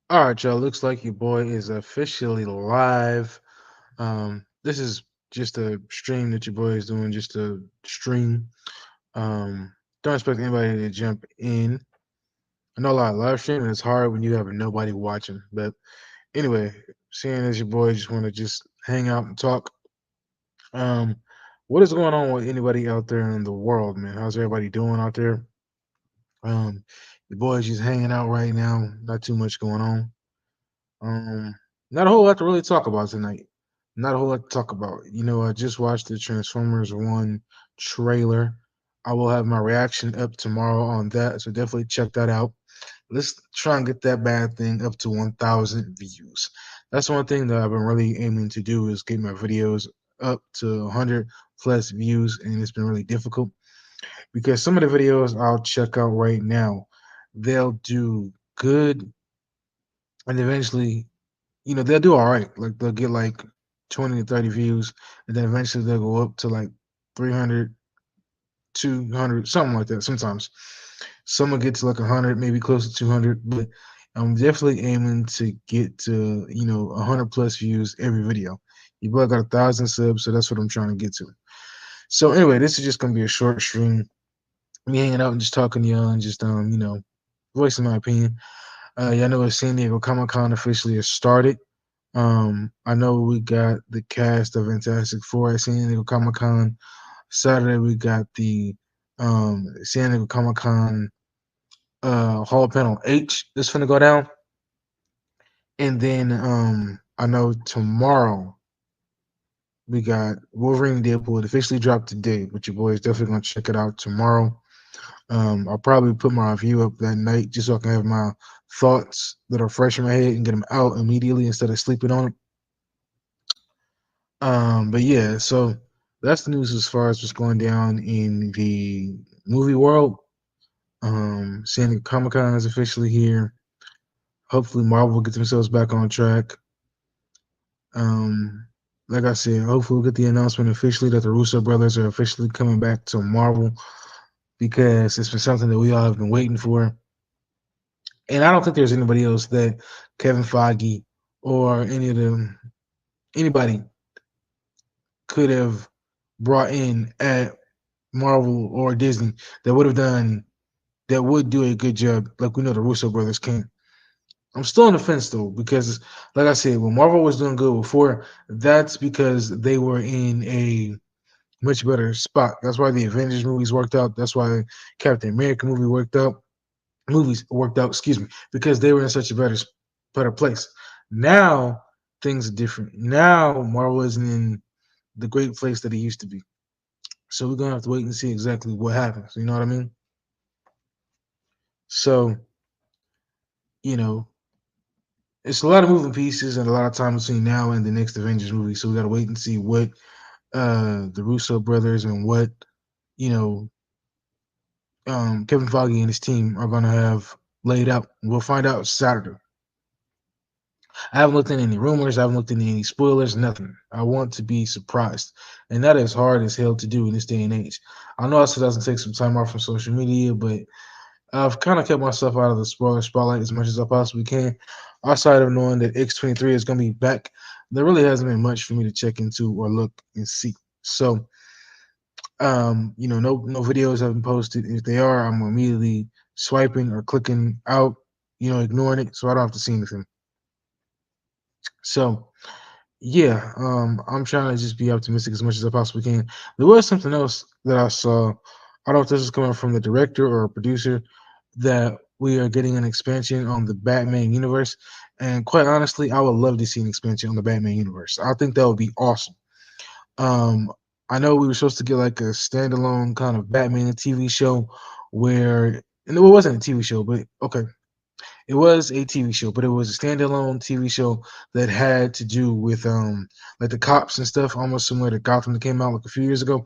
All right, y'all. Looks like your boy is officially live. This is just a stream that your boy is doing, just a stream. Um, don't expect anybody to jump in. I know a lot of live streaming is hard when you have nobody watching. But anyway, seeing as your boy just want to just hang out and talk. Um, what is going on with anybody out there in the world, man? How's everybody doing out there? The boy's just hanging out right now. Not too much going on. Um, Not a whole lot to really talk about tonight. Not a whole lot to talk about. I just watched the Transformers One trailer. I will have my reaction up tomorrow on that, so definitely check that out. Let's try and get that bad thing up to 1,000 views. That's one thing that I've been really aiming to do is get my videos up to 100 plus views, and it's been really difficult because some of the videos I'll check out right now, they'll do good, and eventually they'll do all right. Like they'll get like 20 to 30 views, and then eventually they'll go up to like 300, 200, something like that. Sometimes some will get to like 100, maybe close to 200, but I'm definitely aiming to get to 100 plus views every video. You both got 1,000 subs, so that's what I'm trying to get to. So anyway, this is just gonna be a short stream. Me hanging out and just talking to y'all and just voicing my opinion. Y'all know San Diego Comic Con officially has started. I know we got the cast of Fantastic Four at San Diego Comic Con. Saturday we got the San Diego Comic Con Hall Panel H that's finna go down. And then I know tomorrow we got Wolverine Deadpool. It officially dropped today, but your boy is definitely gonna check it out tomorrow. I'll probably put my review up that night just so I can have my thoughts that are fresh in my head and get them out immediately instead of sleeping on it. But yeah, so that's the news as far as what's going down in the movie world. San Diego Comic Con is officially here. Hopefully, Marvel will get themselves back on track. Um, like I said, hopefully we'll get the announcement officially that the Russo brothers are officially coming back to Marvel because it's been something that we all have been waiting for. And I don't think there's anybody else that Kevin Feige or anybody could have brought in at Marvel or Disney that would have done that would do a good job, like we know the Russo brothers can. I'm still on the fence though, because like I said, when Marvel was doing good before, that's because they were in a much better spot. That's why the Avengers movies worked out. That's why Captain America movies worked out, excuse me, because they were in such a better place. Now things are different. Now Marvel isn't in the great place that it used to be. So we're gonna have to wait and see exactly what happens. You know what I mean? So, you know, it's a lot of moving pieces and a lot of time between now and the next Avengers movie. So we gotta wait and see what the Russo brothers and what, you know, Kevin Feige and his team are gonna have laid out. We'll find out Saturday. I haven't looked into any rumors, I haven't looked into any spoilers, nothing. I want to be surprised. And that is hard as hell to do in this day and age. I know I said I was gonna take some time off from social media, but I've kind of kept myself out of the spoiler spotlight as much as I possibly can. Outside of knowing that X-23 is going to be back, there really hasn't been much for me to check into or look and see. So, no videos have been posted. If they are, I'm immediately swiping or clicking out, ignoring it, so I don't have to see anything. So, yeah, I'm trying to just be optimistic as much as I possibly can. There was something else that I saw. I don't know if this is coming from the director or a producer that we are getting an expansion on the Batman universe. And quite honestly, I would love to see an expansion on the Batman universe. I think that would be awesome. Um, I know we were supposed to get like a standalone kind of Batman TV show where, and it wasn't a TV show, but okay, it was a TV show, but it was a standalone TV show that had to do with like the cops and stuff, almost similar to Gotham that came out like a few years ago.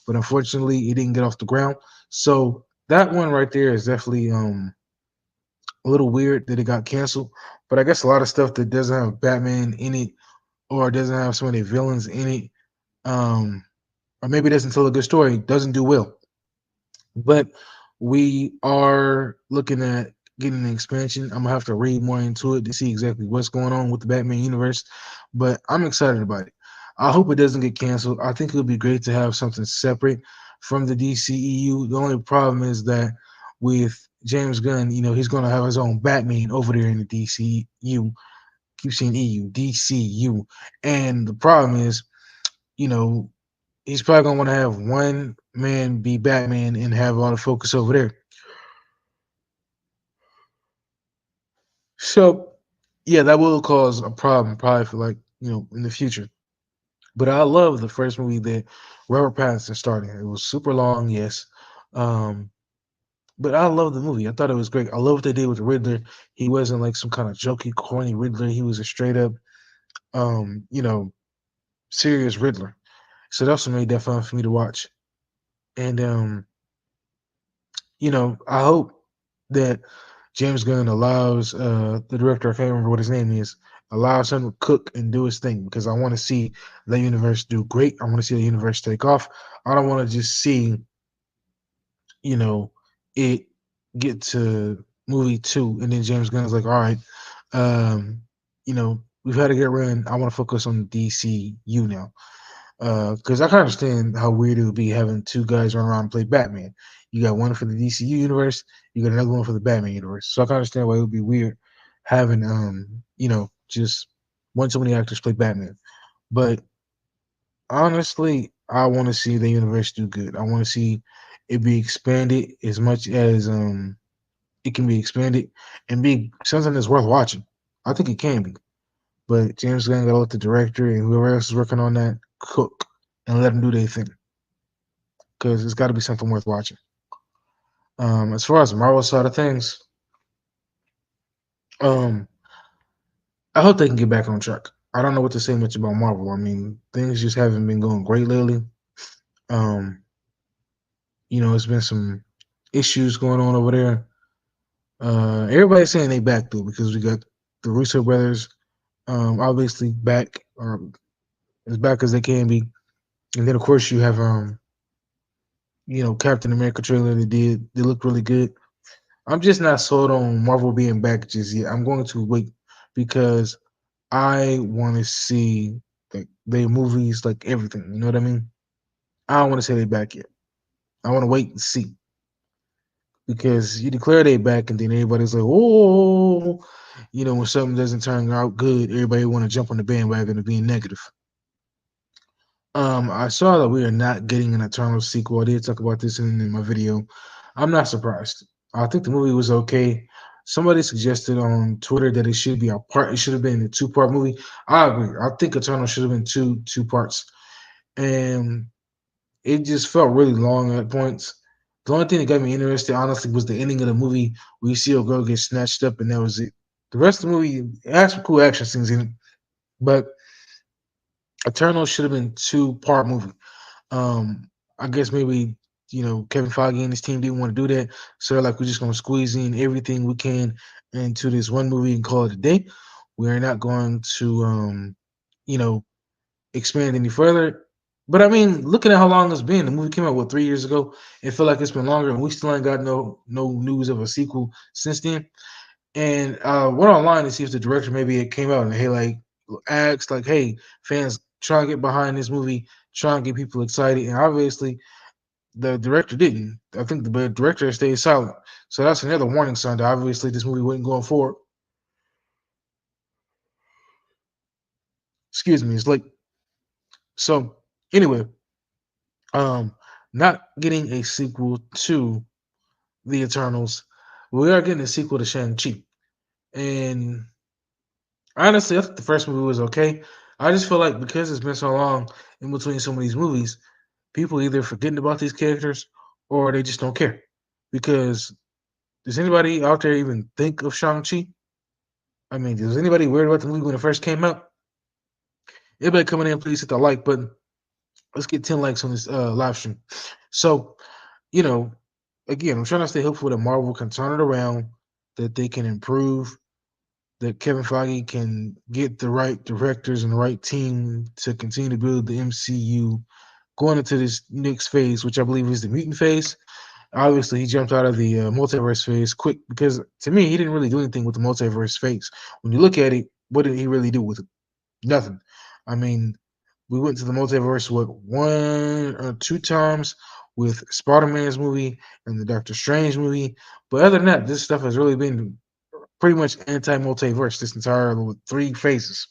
But unfortunately, it didn't get off the ground. So that one right there is definitely a little weird that it got canceled. But I guess a lot of stuff that doesn't have Batman in it or doesn't have so many villains in it, um, or maybe doesn't tell a good story, doesn't do well. But we are looking at getting an expansion. I'm gonna have to read more into it to see exactly what's going on with the Batman universe. But I'm excited about it. I hope it doesn't get canceled. I think it would be great to have something separate from the DCEU. The only problem is that with James Gunn, he's gonna have his own Batman over there in the DCU. Keep saying EU, DCU. And the problem is, you know, he's probably gonna want to have one man be Batman and have all the focus over there. So yeah, that will cause a problem probably for like, in the future. But I love the first movie that Robert Pattinson started. It was super long, yes. Um, but I love the movie. I thought it was great. I love what they did with the Riddler. He wasn't like some kind of jokey, corny Riddler. He was a straight up, um, you know, serious Riddler. So that's what made that fun for me to watch. And I hope that James Gunn allows the director, I can't remember what his name is, allows him to cook and do his thing because I want to see the universe do great. I want to see the universe take off. I don't want to just see, you know, it get to movie two and then James Gunn's like, all right, we've had a good run. I want to focus on the DCU now. Because I can understand how weird it would be having two guys run around and play Batman. You got one for the DCU universe, you got another one for the Batman universe. So I can understand why it would be weird having just one so many actors play Batman. But honestly, I want to see the universe do good. I want to see it be expanded as much as it can be expanded and be something that's worth watching. I think it can be. But James Gunn got to let the director and whoever else is working on that cook and let them do their thing because it's got to be something worth watching. As far as the Marvel side of things, um, I hope they can get back on track. I don't know what to say much about Marvel. I mean, things just haven't been going great lately. Um, it's been some issues going on over there. Everybody's saying they back though because we got the Russo brothers, obviously back, or as back as they can be, and then of course you have Captain America trailer they look really good. I'm just not sold on Marvel being back just yet. I'm going to wait because I want to see like their movies, like everything. You know what I mean? I don't want to say they back yet. I want to wait and see because you declare they back and then everybody's like, oh, when something doesn't turn out good, everybody want to jump on the bandwagon of being negative. I saw that we are not getting an Eternal sequel. I did talk about this in my video. I'm not surprised. I think the movie was okay. Somebody suggested on Twitter that it should be a part. It should have been a two-part movie. I agree. I think Eternal should have been two parts, and it just felt really long at points. The only thing that got me interested, honestly, was the ending of the movie where you see a girl get snatched up, and that was it. The rest of the movie it had some cool action scenes in it, but Eternal should have been two-part movie. I guess maybe Kevin Feige and his team didn't want to do that, so they're like, we're just gonna squeeze in everything we can into this one movie and call it a day. We are not going to you know expand any further. But I mean, looking at how long it's been, the movie came out 3 years ago. It felt like it's been longer, and we still ain't got no news of a sequel since then. And went online to see if the director maybe it came out and hey, like asked like, hey, fans, try and get behind this movie, try and get people excited, and obviously the director didn't. I think the director stayed silent. So that's another warning sign that obviously this movie wasn't going forward. Excuse me, it's late. So anyway, um, not getting a sequel to The Eternals. We are getting a sequel to Shang-Chi. And honestly, I think the first movie was okay. I just feel like because it's been so long in between some of these movies, people either forgetting about these characters or they just don't care. Because does anybody out there even think of Shang-Chi? I mean, was anybody worried about the movie when it first came out? Everybody coming in, please hit the like button. Let's get 10 likes on this live stream. So, you know, again, I'm trying to stay hopeful that Marvel can turn it around, that they can improve, that Kevin Feige can get the right directors and the right team to continue to build the MCU going into this next phase, which I believe is the mutant phase. Obviously, he jumped out of the multiverse phase quick because to me, he didn't really do anything with the multiverse phase. When you look at it, what did he really do with it? Nothing. I mean, we went to the multiverse what one or two times with Spider-Man's movie and the Doctor Strange movie, but other than that, this stuff has really been pretty much anti-multiverse this entire with three phases.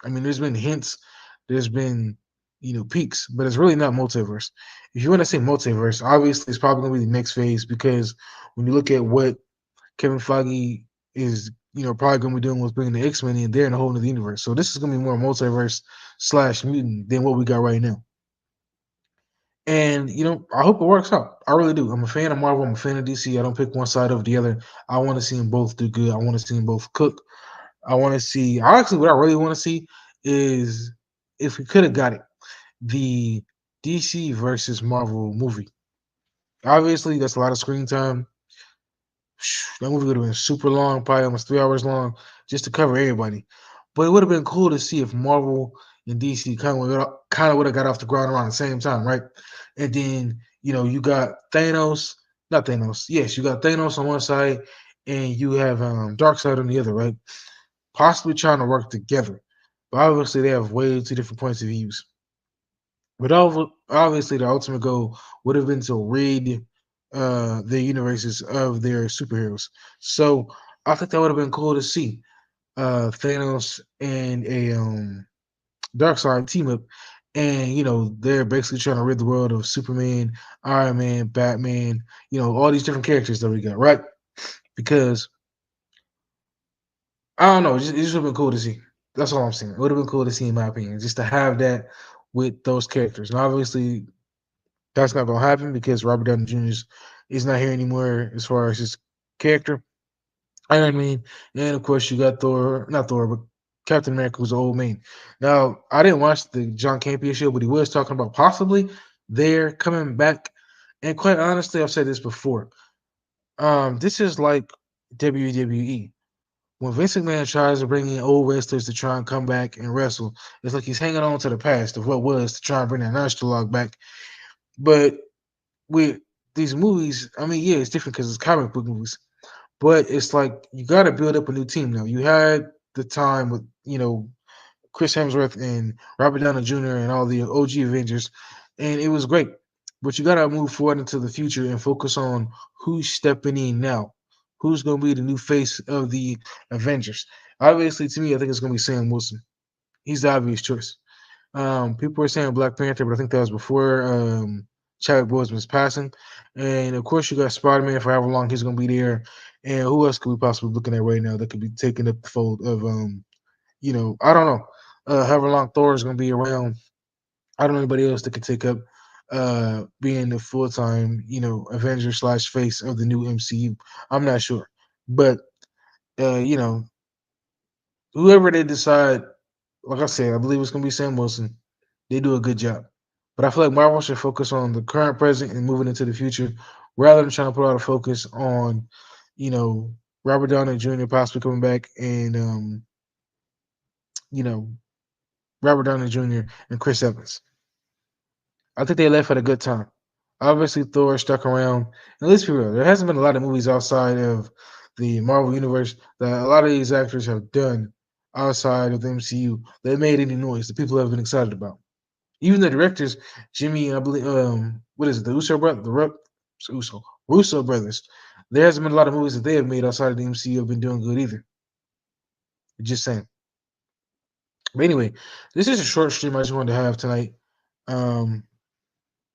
I mean, there's been hints, there's been peaks, but it's really not multiverse. If you want to say multiverse, obviously it's probably gonna be the next phase because when you look at what Kevin Feige is probably gonna be doing with bringing the X-Men in, they're in a whole new universe. So this is gonna be more multiverse slash mutant than what we got right now. And I hope it works out. I really do. I'm a fan of Marvel. I'm a fan of DC. I don't pick one side over the other. I want to see them both do good. I want to see them both cook. I want to see. Actually, what I really want to see is if we could have got it, the DC versus Marvel movie. Obviously, that's a lot of screen time. That movie would have been super long, probably almost 3 hours long, just to cover everybody. But it would have been cool to see if Marvel and DC kind of would have got off the ground around the same time, right? And then you got Thanos, not Thanos. Yes, you got Thanos on one side, and you have Darkseid on the other, right? Possibly trying to work together, but obviously they have way two different points of views. But obviously, the ultimate goal would have been to rid the universes of their superheroes. So I think that would have been cool to see Thanos and a Darkseid team up, and they're basically trying to rid the world of Superman, Iron Man, Batman, all these different characters that we got, right? Because I don't know, it just would have been cool to see. That's all I'm saying. It would have been cool to see, in my opinion, just to have that with those characters. And obviously, that's not gonna happen because Robert Downey Jr. is not here anymore as far as his character. Iron Man, and of course you got Thor, not Thor, but Captain America was the old man. Now I didn't watch the John Campea show, but he was talking about possibly they're coming back. And quite honestly, I've said this before. This is like WWE. When Vince McMahon tries to bring in old wrestlers to try and come back and wrestle, it's like he's hanging on to the past of what was to try and bring that nostalgia back. But with these movies, I mean, yeah, it's different because it's comic book movies. But it's like you got to build up a new team now. You had the time with Chris Hemsworth and Robert Downey Jr. and all the OG Avengers, and it was great. But you got to move forward into the future and focus on who's stepping in now. Who's going to be the new face of the Avengers? Obviously, to me, I think it's going to be Sam Wilson. He's the obvious choice. People were saying Black Panther, but I think that was before Chadwick Boseman's passing. And of course, you got Spider Man for however long he's going to be there. And who else could we possibly be looking at right now that could be taking up the fold of I don't know. However long Thor is going to be around, I don't know anybody else that could take up being the full time Avenger slash face of the new MCU. I'm not sure, but uh, you know whoever they decide, like I said, I believe it's going to be Sam Wilson. They do a good job. But I feel like Marvel should focus on the current present and moving into the future rather than trying to put a lot of focus on, you know, Robert Downey Jr. possibly coming back and, you know, Robert Downey Jr. and Chris Evans. I think they left at a good time. Obviously, Thor stuck around. And let's be real, there hasn't been a lot of movies outside of the Marvel Universe that a lot of these actors have done outside of the MCU that made any noise that people have been excited about. Even the directors, Jimmy, I believe, what is it, the Uso brother, Russo brothers. There hasn't been a lot of movies that they have made outside of the MCU have been doing good either. Just saying. But anyway, this is a short stream I just wanted to have tonight. Um,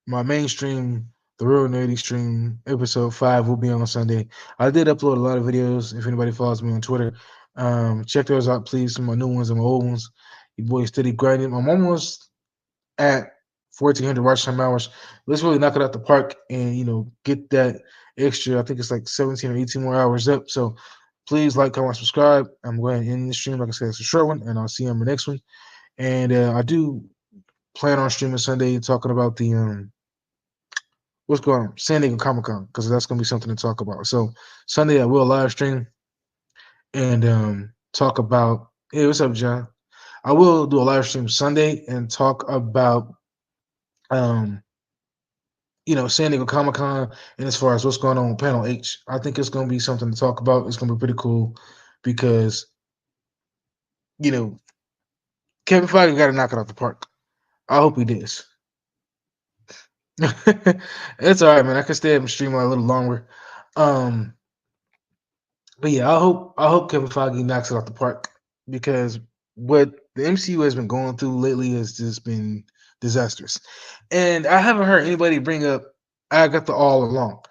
my mainstream, the real nerdy stream, episode 5 will be on Sunday. I did upload a lot of videos. If anybody follows me on Twitter, check those out, please. Some of my new ones and my old ones. Your boy steady grinding. I'm almost at 1,400 watch time hours. Let's really knock it out the park and get that extra. I think it's like 17 or 18 more hours up. So please like, comment, subscribe. I'm going to end the stream. Like I said, it's a short one, and I'll see you on the next one. And I do plan on streaming Sunday, talking about the what's going on, San Diego Comic Con, because that's going to be something to talk about. So Sunday I will live stream and talk about. Hey, what's up, John? I will do a live stream Sunday and talk about um San Diego Comic Con, and as far as what's going on with Panel H, I think it's going to be something to talk about. It's going to be pretty cool because you know Kevin Feige got to knock it out the park. I hope he does. It's all right, man. I can stay up and stream a little longer. Um, but yeah, I hope Kevin Feige knocks it out the park because what the MCU has been going through lately has just been disastrous, and I haven't heard anybody bring up Agatha all along.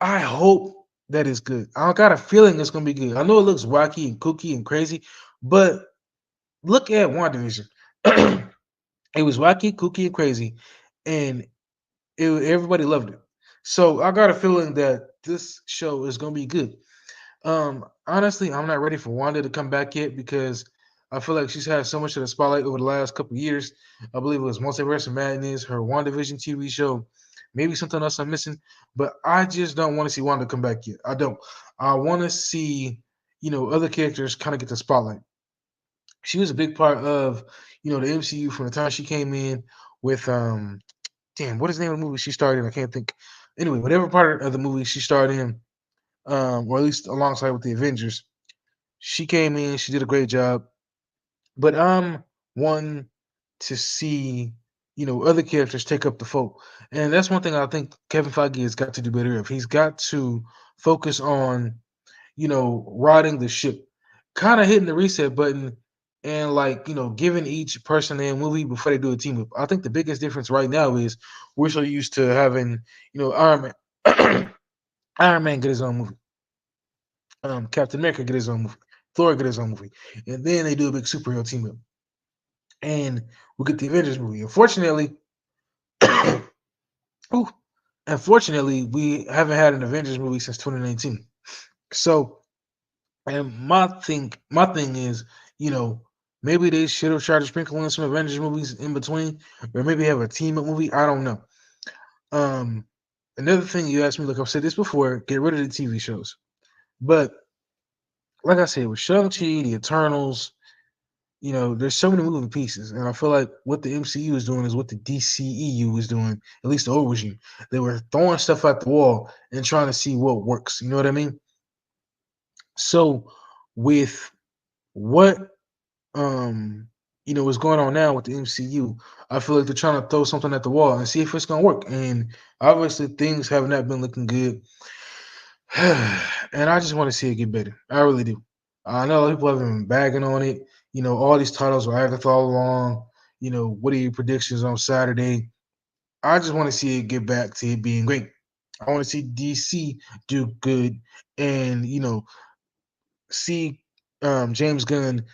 I hope that is good. I got a feeling it's gonna be good. I know it looks wacky and kooky and crazy, but look at WandaVision. It was wacky, kooky, and crazy, and everybody loved it. So I got a feeling that this show is gonna be good. Honestly, I'm not ready for Wanda to come back yet because I feel like she's had so much of the spotlight over the last couple of years. I believe it was Multiverse of Madness, her WandaVision TV show, maybe something else I'm missing. But I just don't want to see Wanda come back yet. I don't. I want to see, other characters kind of get the spotlight. She was a big part of, the MCU from the time she came in with damn, what is the name of the movie she starred in? I can't think. Anyway, whatever part of the movie she starred in, or at least alongside with the Avengers, she came in, she did a great job. But I'm one to see, other characters take up the fold. And that's one thing I think Kevin Feige has got to do better of. He's got to focus on, riding the ship, kind of hitting the reset button and like, giving each person a movie before they do a team up. I think the biggest difference right now is we're so used to having, Iron Man Iron Man get his own movie. Captain America get his own movie. Thor get his own movie. And then they do a big superhero team up. And we get the Avengers movie. Unfortunately, ooh, unfortunately, we haven't had an Avengers movie since 2019. So, and my thing is, you know, maybe they should have tried to sprinkle in some Avengers movies in between, or maybe have a team up movie. I don't know. Um, Another thing you asked me, like I've said this before, get rid of the TV shows. But like I said, with Shang-Chi, the Eternals, there's so many moving pieces, and I feel like what the MCU is doing is what the DCEU is doing, at least the old regime. They were throwing stuff at the wall and trying to see what works. You know what I mean? So with what what's going on now with the MCU, I feel like they're trying to throw something at the wall and see if it's gonna work. And obviously things have not been looking good. And I just want to see it get better. I really do. I know a lot of people have been bagging on it. All these titles were Agatha all along. What are your predictions on Saturday? I just want to see it get back to it being great. I want to see DC do good and, see James Gunn,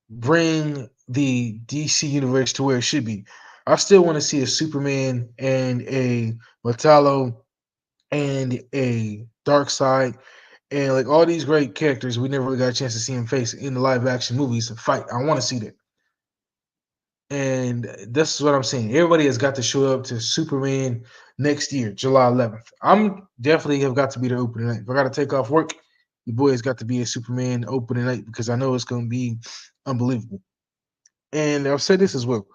bring the DC universe to where it should be. I still want to see a Superman and a Metallo and a Dark Side and like all these great characters we never really got a chance to see him face in the live action movies and fight. I want to see that. And this is what I'm saying. Everybody has got to show up to Superman next year, July 11th. I'm definitely have got to be the opening night. If I got to take off work, your boy has got to be a Superman opening night because I know it's going to be unbelievable. And I've said this as well.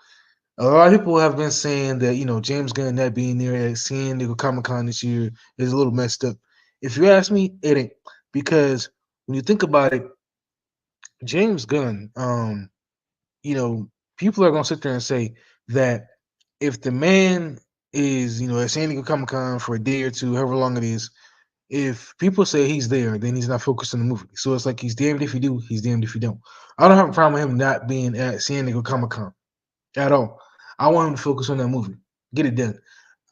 A lot of people have been saying that James Gunn not being there at San Diego Comic Con this year is a little messed up. If you ask me, it ain't because when you think about it, James Gunn, you know, people are gonna sit there and say that if the man is at San Diego Comic Con for a day or two, however long it is, if people say he's there, then he's not focused on the movie. So it's like he's damned if you do, he's damned if you don't. I don't have a problem with him not being at San Diego Comic Con at all. I want him to focus on that movie, get it done.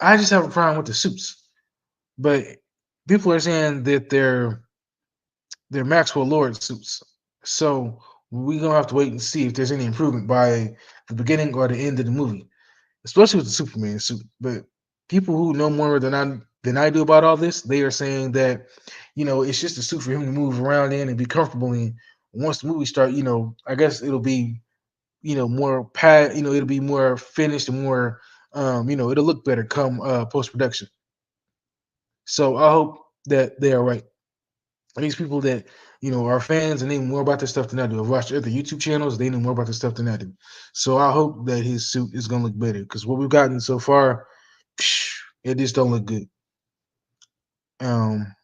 I just have a problem with the suits. But people are saying that they're Maxwell Lord suits. So we're gonna have to wait and see if there's any improvement by the beginning or the end of the movie, especially with the Superman suit. But people who know more than I do about all this, they are saying that it's just a suit for him to move around in and be comfortable in. Once the movie start, I guess it'll be more it'll be more finished and more it'll look better come post production. So I hope that they are right. And these people that are fans and they know more about this stuff than I do. I've watched other YouTube channels; they know more about this stuff than I do. So I hope that his suit is gonna look better because what we've gotten so far, It just don't look good. Um,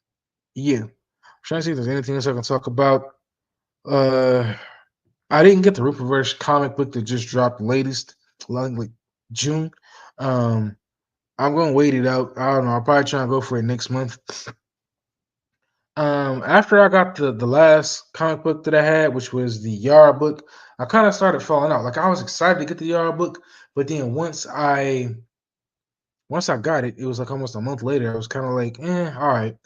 yeah. I'm trying to see if there's anything else I can talk about. Uh, I didn't get the Rippaverse comic book that just dropped latest, like June. Um, I'm gonna wait it out. I don't know. I'll probably try and go for it next month. After I got the last comic book that I had, which was the Yara book, I kind of started falling out. Like I was excited to get the Yara book, but then once I got it, it was like almost a month later. I was kind of like, all right.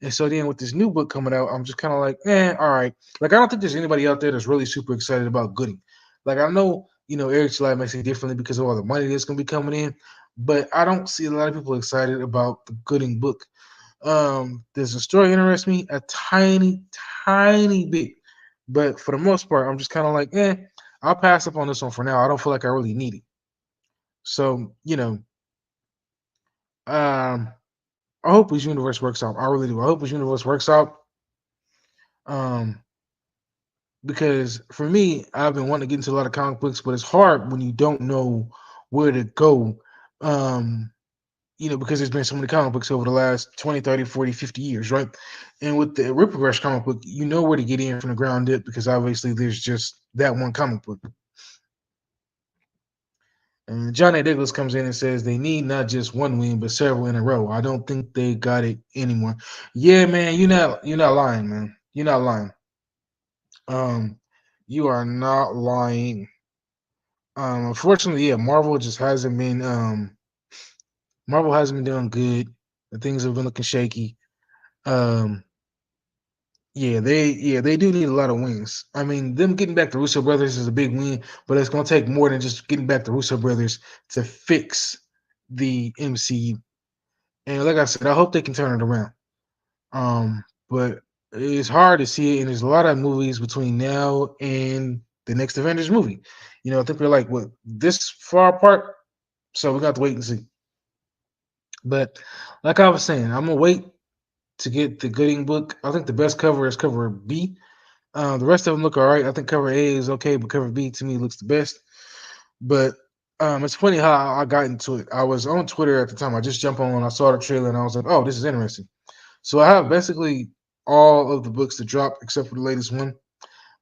And so then with this new book coming out, I'm just kind of like, all right. Like I don't think there's anybody out there that's really super excited about Gooding. Like I know, Eric Schlatt makes it differently because of all the money that's gonna be coming in, but I don't see a lot of people excited about the Gooding book. Does the story interest me a tiny, tiny bit, but for the most part, I'm just kind of like, I'll pass up on this one for now. I don't feel like I really need it. So, um, I hope his universe works out. I really do. I hope his universe works out. Um, because for me, I've been wanting to get into a lot of comic books, but it's hard when you don't know where to go. Um, because there's been so many comic books over the last 20, 30, 40, 50 years, right? And with the Ripper Rush comic book, you know where to get in from the ground up because obviously there's just that one comic book. And Johnny Douglas comes in and says they need not just one win, but several in a row. I don't think they got it anymore. Yeah, man, you're not lying, man. You're not lying. Um, you are not lying. Unfortunately, yeah, Marvel hasn't been doing good. The things have been looking shaky. Um, yeah, they do need a lot of wins. I mean, them getting back the Russo brothers is a big win, but it's gonna take more than just getting back the Russo brothers to fix the MCU. And like I said, I hope they can turn it around. But it's hard to see it, and there's a lot of movies between now and the next Avengers movie. I think we're like what this far apart, so we got to wait and see. But like I was saying, I'm gonna wait to get the Gooding book. I think the best cover is cover B. The rest of them look all right. I think cover A is okay, but cover B to me looks the best. But it's funny how I got into it. I was on Twitter at the time. I just jumped on, I saw the trailer, and I was like, "Oh, this is interesting." So I have basically all of the books that dropped except for the latest one.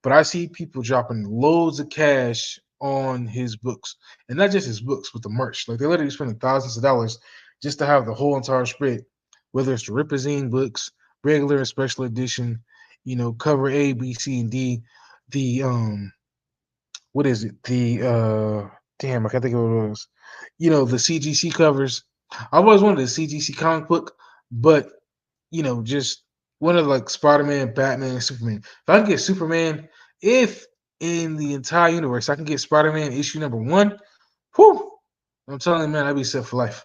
But I see people dropping loads of cash on his books, and not just his books, but the merch. Like they're literally spending thousands of dollars just to have the whole entire spread, whether it's the Ripazine books, regular and special edition, cover A, B, C, and D. The what is it? The damn, I can't think of what it was. The CGC covers. I've always wanted a CGC comic book, but just one of like Spider-Man, Batman, and Superman. If I can get Superman, if in the entire universe I can get Spider-Man issue number one, whew, I'm telling you, man, I'd be set for life.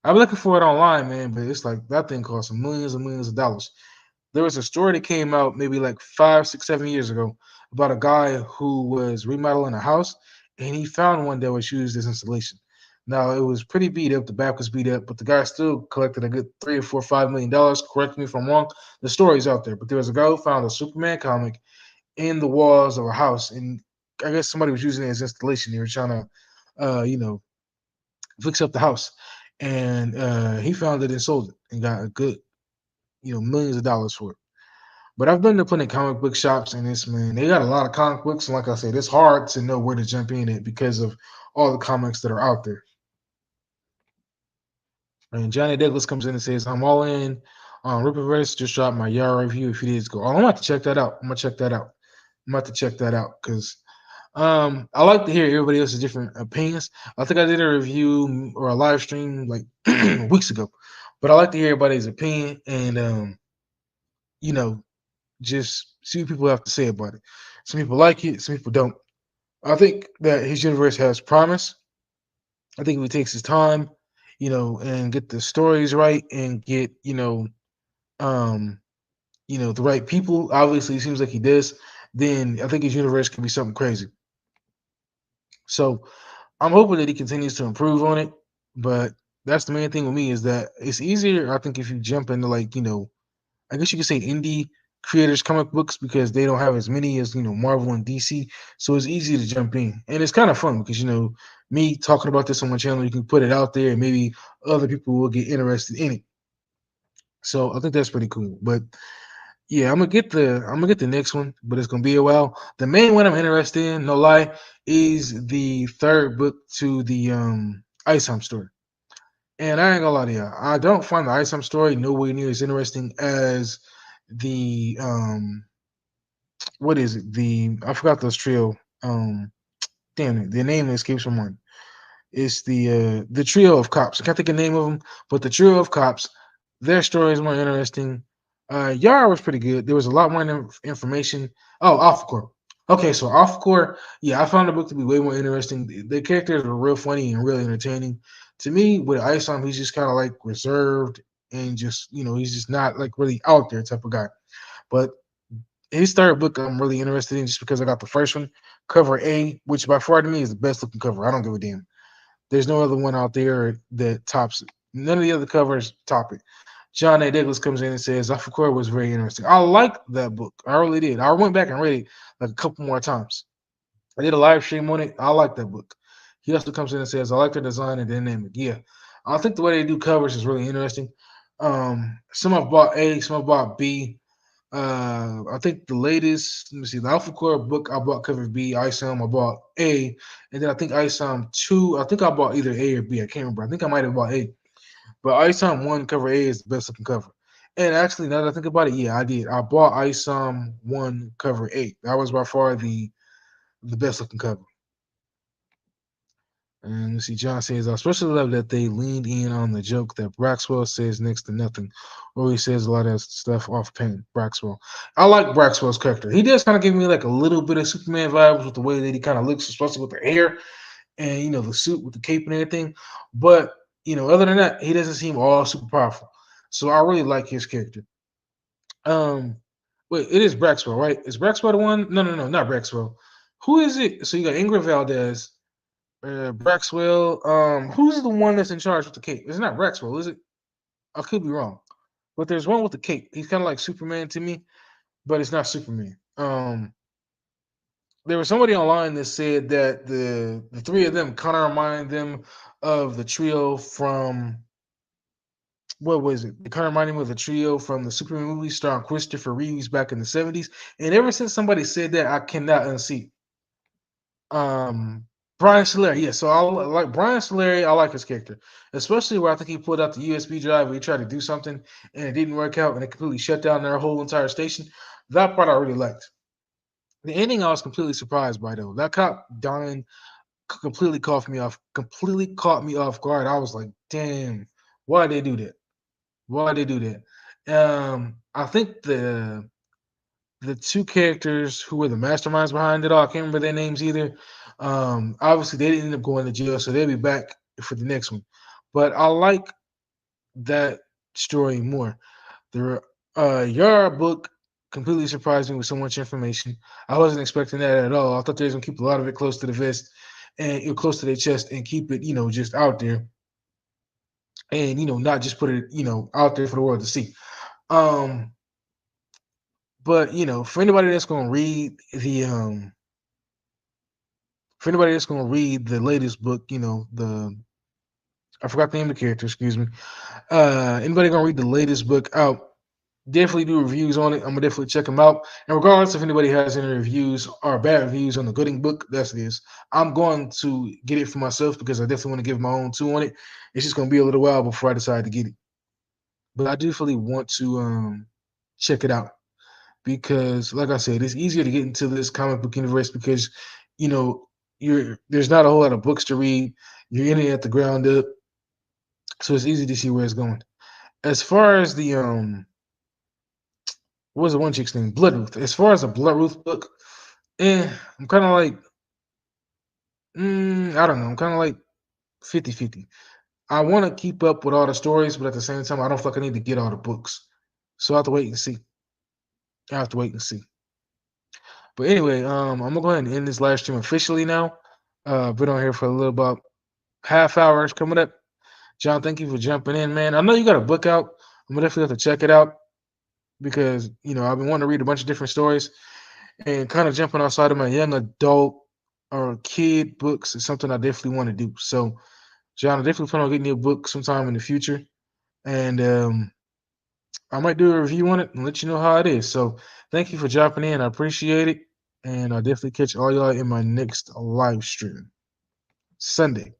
I'm looking for it online, man, but it's like that thing costs millions and millions of dollars. There was a story that came out maybe like 5, 6, 7 years ago about a guy who was remodeling a house and he found one that was used as insulation. Now it was pretty beat up. The back was beat up, but the guy still collected a good $3 or $4, $5 million. Correct me if I'm wrong. The story's out there, but there was a guy who found a Superman comic in the walls of a house, and I guess somebody was using it as installation. They were trying to, fix up the house, and he found it and sold it and got a good, millions of dollars for it. But I've been to plenty of comic book shops, and it's man, they got a lot of comic books, and like I said, it's hard to know where to jump in at because of all the comics that are out there. And Johnny Douglas comes in and says, "I'm all in on Rippaverse. Just dropped my Yara review a few days ago. Oh, I'm gonna have to check that out. I'm gonna check that out. I'm gonna have to check that out because I like to hear everybody else's different opinions. I think I did a review or a live stream like weeks ago, but I like to hear everybody's opinion and you know just see what people have to say about it. Some people like it, some people don't. I think that his universe has promise. I think if he takes his time, and get the stories right and get, um, the right people, obviously it seems like he does, then I think his universe can be something crazy. So I'm hoping that he continues to improve on it. But that's the main thing with me is that it's easier, I think, if you jump into like, I guess you could say indie creators comic books because they don't have as many as Marvel and DC. So it's easy to jump in, and it's kind of fun because me talking about this on my channel, you can put it out there, and maybe other people will get interested in it. So I think that's pretty cool. But yeah, I'm gonna get the next one, but it's gonna be a while. The main one I'm interested in, no lie, is the third book to the Ice story. And I ain't gonna lie to you, I don't find the Ice story nowhere near as interesting as the what is it? I forgot those trio. Damn it, the name escapes my mind. It's the trio of cops. I can't think of the name of them, but the trio of cops. Their story is more interesting. Yara was pretty good. There was a lot more information. Oh, Alpha Core. Okay, so Alpha Core, yeah, I found the book to be way more interesting. The characters were real funny and really entertaining. To me, with Isom, he's just kind of like reserved and just he's just not like really out there type of guy. But his third book I'm really interested in just because I got the first one, cover A, which by far to me is the best looking cover. I don't give a damn. There's no other one out there that tops it. None of the other covers top it. John A. Douglas comes in and says, Alpha Core was very interesting. I liked that book. I really did. I went back and read it like a couple more times. I did a live stream on it. I like that book. He also comes in and says, I like the design and dynamic. Yeah. I think the way they do covers is really interesting. Some I've bought A, some I've bought B. I think the latest, let me see, the Alpha Core book I bought cover B, ISOM, I bought A, and then I think ISOM 2, I think I bought either A or B. I can't remember. I think I might have bought A. But ISOM 1 cover A is the best looking cover. And actually, now that I think about it, yeah, I did. I bought ISOM 1 cover A. That was by far the best looking cover. And let's see, John says, I especially love that they leaned in on the joke that Braxwell says next to nothing, or he says a lot of stuff off pen. Braxwell. I like Braxwell's character. He does kind of give me like a little bit of Superman vibes with the way that he kind of looks, especially with the hair and, the suit with the cape and everything. But, other than that, he doesn't seem all super powerful. So I really like his character. Um, Wait, it is Braxwell, right? Is Braxwell the one? No, no, no, not Braxwell. Who is it? So you got Ingrid Valdez. Braxwell. Who's the one that's in charge with the cape? It's not Braxwell, is it? I could be wrong, but there's one with the cape. He's kind of like Superman to me, but it's not Superman. There was somebody online that said that the three of them kind of remind them of the trio from what was it? They kind of remind me of the trio from the Superman movie starring Christopher Reeves back in the '70s. And ever since somebody said that, I cannot unsee. Um, Brian Solari, yeah. So I like Brian Solari. I like his character, especially where I think he pulled out the USB drive where he tried to do something and it didn't work out and it completely shut down their whole entire station. That part I really liked. The ending I was completely surprised by though. That cop dying completely caught me off. Completely caught me off guard. I was like, damn, why did they do that? Why did they do that? I think the two characters who were the masterminds behind it all, I can't remember their names either. Obviously, they didn't end up going to jail, so they'll be back for the next one. But I like that story more. The Yara book completely surprised me with so much information. I wasn't expecting that at all. I thought they was gonna keep a lot of it close to the vest and close to their chest and keep it, just out there and not just put it, out there for the world to see. Um, but for anybody that's gonna read the latest book, the I forgot the name of the character, excuse me. Anybody gonna read the latest book out? Definitely do reviews on it. I'm gonna definitely check them out. And regardless if anybody has any reviews or bad reviews on the Gooding book, that's this. I'm going to get it for myself because I definitely want to give my own two on it. It's just gonna be a little while before I decide to get it. But I definitely want to check it out because, like I said, it's easier to get into this comic book universe because you know there's not a whole lot of books to read. You're in it at the ground up, so it's easy to see where it's going. As far as the what was the one chick's name? Bloodruth. As far as a Bloodruth book, I'm kind of like, I don't know. I'm kind of like 50-50. I want to keep up with all the stories, but at the same time, I don't feel like I need to get all the books. So I have to wait and see. I have to wait and see. But anyway, I'm gonna go ahead and end this live stream officially now. Been on here for a little about half hours coming up. John, thank you for jumping in, man. I know you got a book out. I'm gonna definitely have to check it out. because I've been wanting to read a bunch of different stories, and kind of jumping outside of my young adult or kid books is something I definitely want to do. So, John, I definitely plan on getting you a book sometime in the future, and I might do a review on it and let you know how it is. So, thank you for dropping in. I appreciate it, and I'll definitely catch all y'all in my next live stream Sunday.